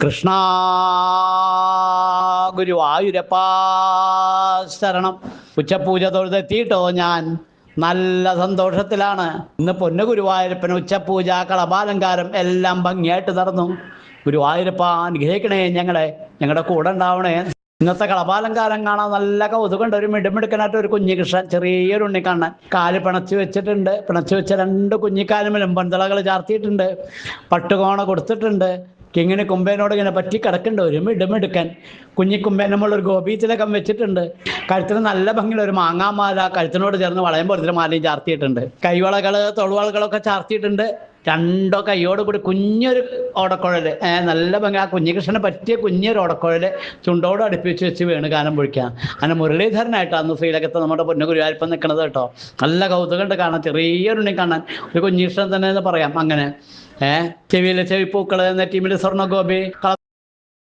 കൃഷ്ണ ഗുരുവായൂരപ്പാ ശരണം. ഉച്ചപൂജ തൊഴുതെത്തിയിട്ടോ ഞാൻ നല്ല സന്തോഷത്തിലാണ്. ഇന്ന് പൊന്നു ഗുരുവായൂരപ്പന് ഉച്ചപൂജ കളഭാലങ്കാരം എല്ലാം ഭംഗിയായിട്ട് നടന്നു. ഗുരുവായൂരപ്പ അനുഗ്രഹിക്കണേ, ഞങ്ങളുടെ കൂടെ ഉണ്ടാവണേ. ഇന്നത്തെ കളഭാലങ്കാരം കാണാൻ നല്ല കൗതുകമുണ്ട്. ഒരു മിടുമിടുക്കനായിട്ട് ഒരു കുഞ്ഞികൃഷ്ണൻ, ചെറിയൊരു ഉണ്ണിക്കണ്ണൻ, കാല് പിണച്ചു വെച്ചിട്ടുണ്ട്. പിണച്ചു വെച്ച രണ്ട് കുഞ്ഞിക്കാലുമിലും പന്തളകൾ ചാർത്തിയിട്ടുണ്ട്. പട്ടുകോണ കൊടുത്തിട്ടുണ്ട്. കിങ്ങിന് കുമ്പേനോട് ഇങ്ങനെ പറ്റി കിടക്കുന്നുണ്ട്. ഒരു മിടുമിടുക്കൻ കുഞ്ഞിക്കുമ്പേൻ നമ്മളൊരു ഗോപീത്തിലകം വെച്ചിട്ടുണ്ട്. കഴുത്തിന് നല്ല ഭംഗിയുള്ള ഒരു മാങ്ങാമാല കഴുത്തിനോട് ചേർന്ന് വളയം പോലത്തെ മാലയും ചാർത്തിയിട്ടുണ്ട്. കൈവളകള് തൊളുവളകളൊക്കെ ചാർത്തിയിട്ടുണ്ട്. രണ്ടോ കൈയോട് കൂടി കുഞ്ഞൊരു ഓടക്കുഴല്, നല്ല ഭംഗി. ആ കുഞ്ഞികൃഷ്ണനെ പറ്റിയ കുഞ്ഞൊരു ഓടക്കുഴല് ചുണ്ടോട് അടുപ്പിച്ച് വെച്ച് വേണ് ഗാനം പൊഴിക്കാം. അങ്ങനെ മുരളീധരനായിട്ടാണ് അന്ന് ശ്രീലകത്ത് നമ്മുടെ പൊന്നു ഗുരുവായൂരപ്പൻ നിൽക്കുന്നത് കേട്ടോ. നല്ല കൗതുകമുണ്ട് കാണാൻ. ചെറിയൊരുണ്ണി കാണാൻ ഒരു കുഞ്ഞികൃഷ്ണൻ തന്നെ എന്ന് പറയാം. അങ്ങനെ ചെവിയിലെ ചെവിപ്പൂക്കള്, നെറ്റിമില് സ്വർണ്ണഗോപി,